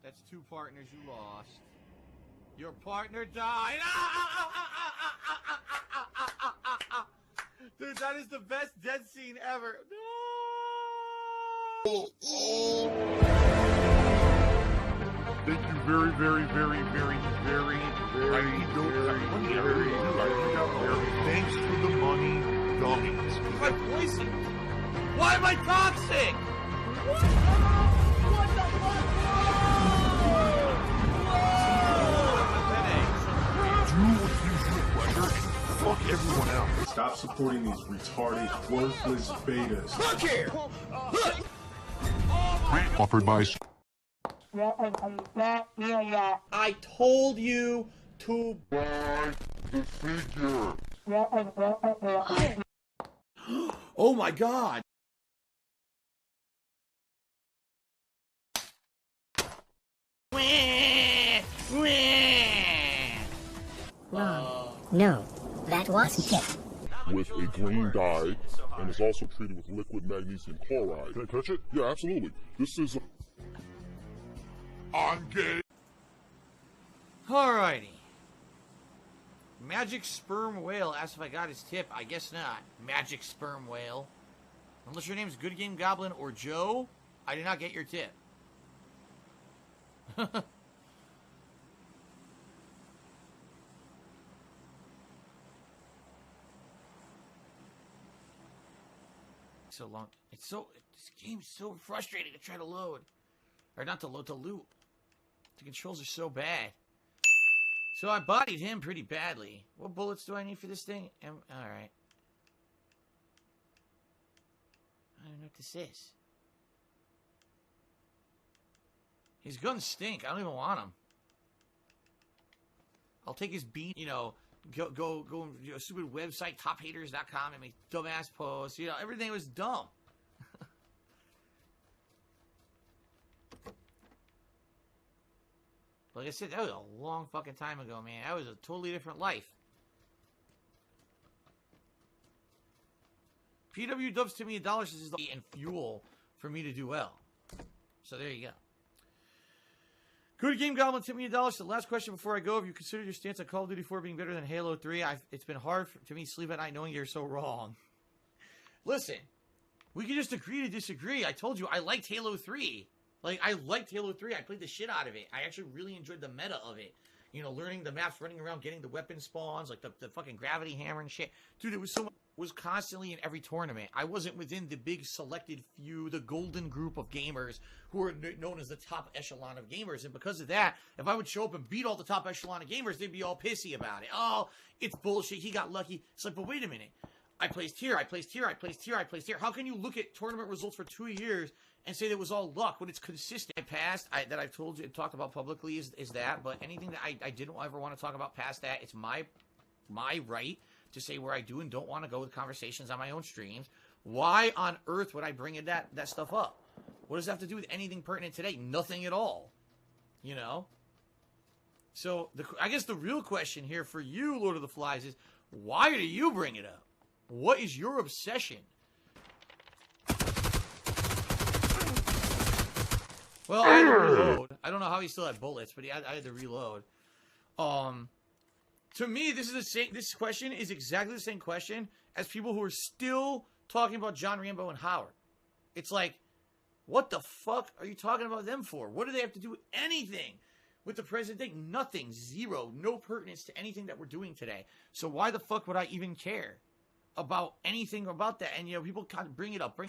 That's 2 partners you lost. Your partner died. Dude, that is the best dead scene ever. No! Thank you very, very, very, very, very, very, very, thanks for the money, dummies. Why am I poisoned? Why am I toxic? What the fuck? Do what gives you pleasure and fuck everyone else. Stop supporting these retarded, worthless betas. Look here! Look! Offered by... I told you to buy the figure. Oh my god! No, that wasn't it. With a green dye, and is also treated with liquid magnesium chloride. Can I touch it? Yeah, absolutely. This is... I'm gay. Alrighty. Magic Sperm Whale asked if I got his tip. I guess not. Magic Sperm Whale. Unless your name's Good Game Goblin or Joe, I did not get your tip. So long. This game's so frustrating to try to load. Or not to load, to loot. The controls are so bad. So I bodied him pretty badly. What bullets do I need for this thing? Alright. I don't know what this is. His guns stink. I don't even want them. I'll take his beat, you know, go to a stupid website, tophaters.com, and make dumbass posts. You know, everything was dumb. Like I said, that was a long fucking time ago, man. That was a totally different life. PW dubs to me $1 is and fuel for me to do well. So there you go. Good Game Goblin tipped me $1. So the last question before I go: have you considered your stance on Call of Duty 4 being better than Halo 3? It's been hard to me sleep at night knowing you're so wrong. Listen, we can just agree to disagree. I told you I liked Halo 3. Like, I liked Halo 3. I played the shit out of it. I actually really enjoyed the meta of it. You know, learning the maps, running around, getting the weapon spawns, like the fucking gravity hammer and shit. Dude, it was so much. Was constantly in every tournament. I wasn't within the big selected few, the golden group of gamers who are known as the top echelon of gamers. And because of that, if I would show up and beat all the top echelon of gamers, they'd be all pissy about it. Oh, it's bullshit. He got lucky. It's like, but wait a minute. I placed here, I placed here, I placed here, I placed here. How can you look at tournament results for 2 years and say that was all luck when it's consistent? That I've told you and talked about publicly is that, but anything that I didn't ever want to talk about past that, it's my right to say where I do and don't want to go with conversations on my own streams. Why on earth would I bring that stuff up? What does that have to do with anything pertinent today? Nothing at all. You know? So, I guess the real question here for you, Lord of the Flies, is why do you bring it up? What is your obsession? Well, I had to reload. I don't know how he still had bullets, but I had to reload. To me, this question is exactly the same question as people who are still talking about John Rambo and Howard. It's like, what the fuck are you talking about them for? What do they have to do with anything with the present day? Nothing. Zero. No pertinence to anything that we're doing today. So why the fuck would I even care about anything about that? And, you know, people kind of bring it up. What?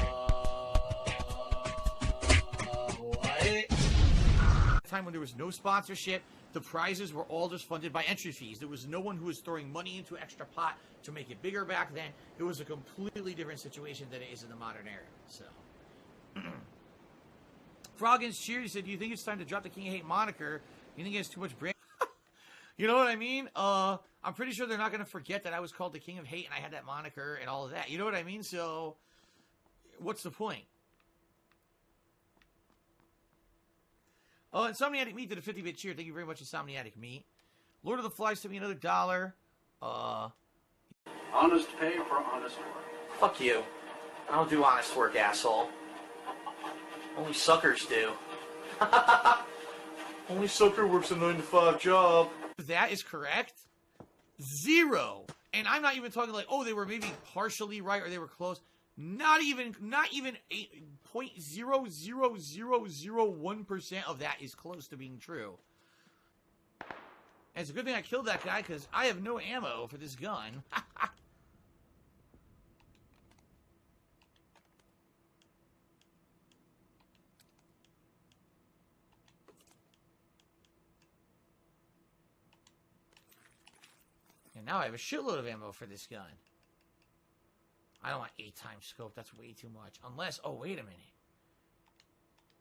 Time when there was no sponsorship, the prizes were all just funded by entry fees. There was no one who was throwing money into an extra pot to make it bigger back then. It was a completely different situation than it is in the modern era. So, Froggins cheered. He said, "Do you think it's time to drop the King of Hate moniker? You think it has too much brand?" You know what I mean? I'm pretty sure they're not going to forget that I was called the King of Hate and I had that moniker and all of that. You know what I mean? So, what's the point? Oh, Insomniatic Meat did a 50-bit cheer. Thank you very much, Insomniatic Meat. Lord of the Flies took me another $1. Honest pay for honest work. Fuck you. I don't do honest work, asshole. Only suckers do. Only sucker works a 9-to-5 job. That is correct. 0. And I'm not even talking like, oh, they were maybe partially right or they were close. Not even 0.00001% of that is close to being true. And it's a good thing I killed that guy because I have no ammo for this gun. And now I have a shitload of ammo for this gun. I don't want 8x scope. That's way too much. Unless, oh, wait a minute.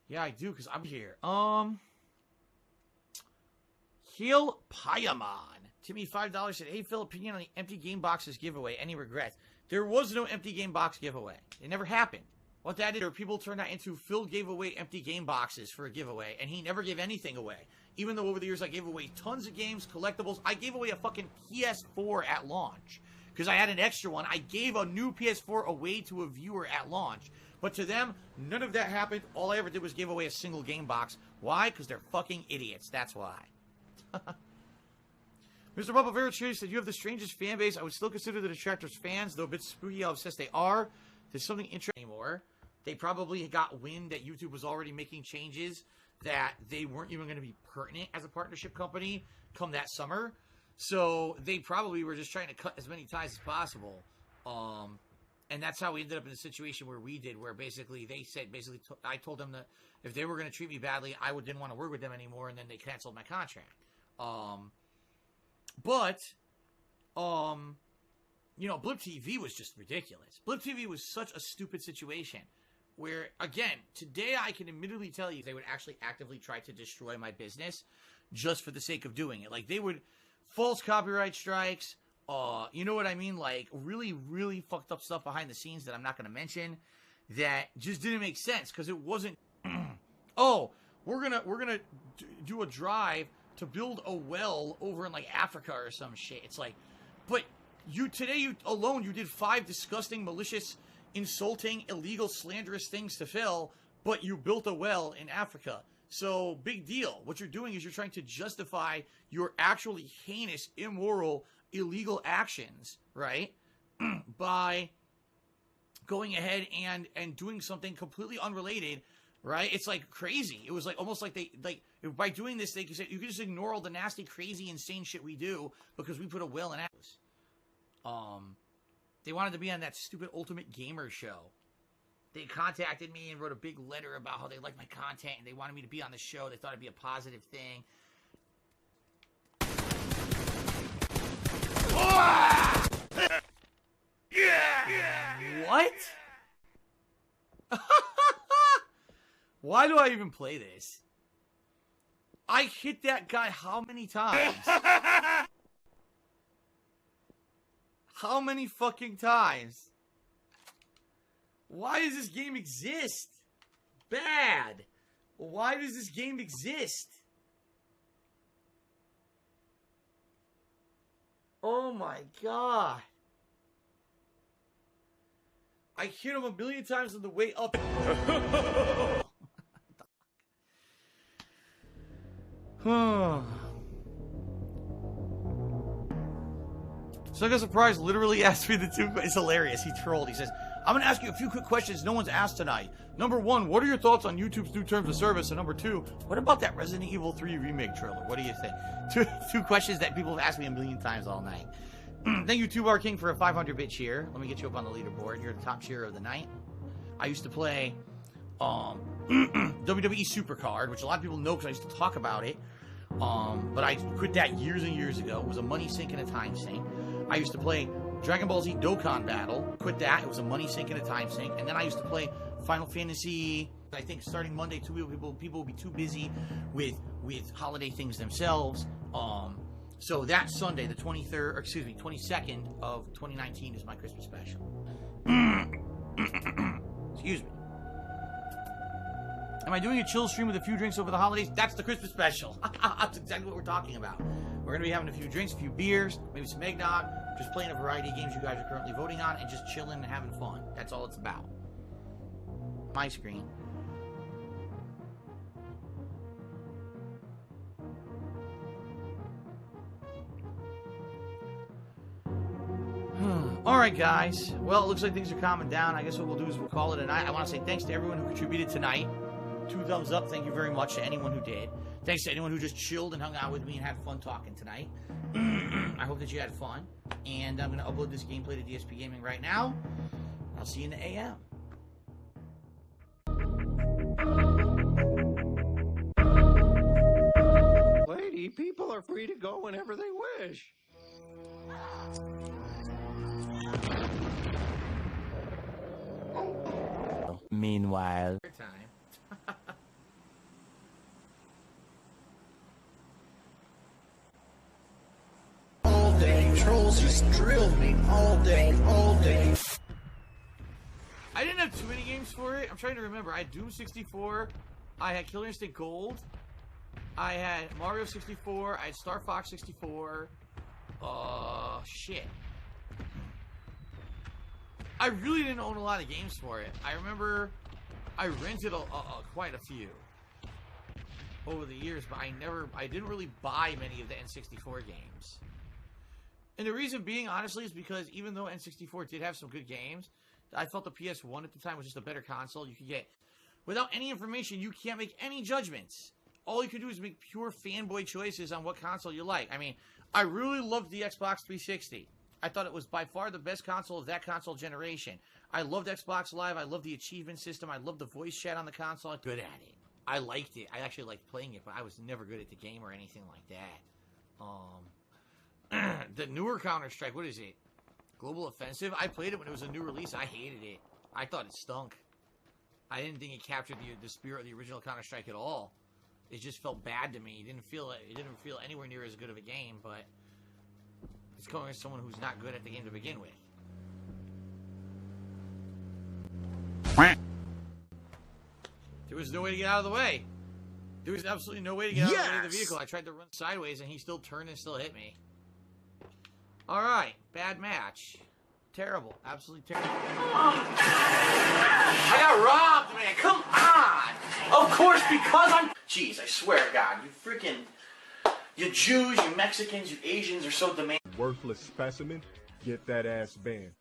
Yeah, I do, because I'm here. Heal Payamon. Timmy, $5 said, hey, Phil, opinion on the empty game boxes giveaway. Any regrets? There was no empty game box giveaway. It never happened. What that did, or people turned that into Phil gave away empty game boxes for a giveaway, and he never gave anything away. Even though over the years I gave away tons of games, collectibles. I gave away a fucking PS4 at launch. Because I had an extra one. I gave a new PS4 away to a viewer at launch. But to them, none of that happened. All I ever did was give away a single game box. Why? Because they're fucking idiots. That's why. Mr. Bubba Vera Cherry said, you have the strangest fan base. I would still consider the Detractors fans, though a bit spooky how obsessed they are. There's something interesting anymore. They probably got wind that YouTube was already making changes that they weren't even going to be pertinent as a partnership company come that summer. So they probably were just trying to cut as many ties as possible. And that's how we ended up in the situation where we did, where basically they said, I told them that if they were going to treat me badly, I didn't want to work with them anymore, and then they canceled my contract. You know, Blip TV was just ridiculous. Blip TV was such a stupid situation where, again, today I can admittedly tell you they would actually actively try to destroy my business just for the sake of doing it. Like, they would false copyright strikes, you know what I mean? Like, really, really fucked up stuff behind the scenes that I'm not going to mention that just didn't make sense because it wasn't, oh, we're gonna do a drive to build a well over in, like, Africa or some shit. It's like, but today you did 5 disgusting, malicious, insulting, illegal, slanderous things to Phil, but you built a well in Africa. So, big deal. What you're doing is you're trying to justify your actually heinous, immoral, illegal actions, right? By going ahead and doing something completely unrelated, right? It's like crazy. It was like almost like by doing this, they could say you can just ignore all the nasty, crazy, insane shit we do because we put a will in Africa. They wanted to be on that stupid Ultimate Gamer show. They contacted me and wrote a big letter about how they liked my content and they wanted me to be on the show. They thought it'd be a positive thing. What? Why do I even play this? I hit that guy how many times? How many fucking times? Why does this game exist? Bad. Why does this game exist? Oh my god. I hit him a million times on the way up. Suga Surprise literally asked me the 2 questions. It's hilarious. He trolled. He says, I'm going to ask you a few quick questions no one's asked tonight. Number 1, what are your thoughts on YouTube's new terms of service? And number 2, what about that Resident Evil 3 remake trailer? What do you think? Two questions that people have asked me a million times all night. Thank you, 2 Bar King, for a 500-bit cheer. Let me get you up on the leaderboard. You're the top cheer of the night. I used to play WWE Supercard, which a lot of people know because I used to talk about it. But I quit that years and years ago. It was a money sink and a time sink. I used to play Dragon Ball Z Dokkan Battle. Quit that. It was a money sink and a time sink. And then I used to play Final Fantasy. I think starting Monday, people will be too busy with holiday things themselves. So that Sunday, the 22nd of 2019 is my Christmas special. Excuse me. Am I doing a chill stream with a few drinks over the holidays? That's the Christmas special. That's exactly what we're talking about. We're going to be having a few drinks, a few beers, maybe some eggnog, just playing a variety of games you guys are currently voting on, and just chilling and having fun. That's all it's about. My screen. Alright, guys. Well, it looks like things are calming down. I guess what we'll do is we'll call it a night. I want to say thanks to everyone who contributed tonight. 2 thumbs up. Thank you very much to anyone who did. Thanks to anyone who just chilled and hung out with me and had fun talking tonight. I hope that you had fun. And I'm going to upload this gameplay to DSPGaming right now. I'll see you in the AM. Lady, people are free to go whenever they wish. Meanwhile. Time. All day, trolls just drill me all day, all day. I didn't have too many games for it. I'm trying to remember. I had Doom 64. I had Killer Instinct Gold. I had Mario 64. I had Star Fox 64. Shit. I really didn't own a lot of games for it. I remember I rented quite a few over the years, but I didn't really buy many of the N64 games. And the reason being, honestly, is because even though N64 did have some good games, I felt the PS1 at the time was just a better console. You could get, without any information, you can't make any judgments. All you can do is make pure fanboy choices on what console you like. I mean, I really loved the Xbox 360. I thought it was by far the best console of that console generation. I loved Xbox Live. I loved the achievement system. I loved the voice chat on the console. I'm good at it. I liked it. I actually liked playing it, but I was never good at the game or anything like that. The newer Counter-Strike, what is it? Global Offensive? I played it when it was a new release. I hated it. I thought it stunk. I didn't think it captured the spirit of the original Counter-Strike at all. It just felt bad to me. It didn't feel anywhere near as good of a game, but it's going as someone who's not good at the game to begin with. There was no way to get out of the way. There was absolutely no way to get out of the way of the vehicle. I tried to run sideways, and he still turned and still hit me. Alright, bad match. Terrible. Absolutely terrible. I got robbed, man. Come on. Of course, because I'm... Jeez, I swear to God. You freaking... You Jews, you Mexicans, you Asians are so demanding. Worthless specimen, get that ass banned.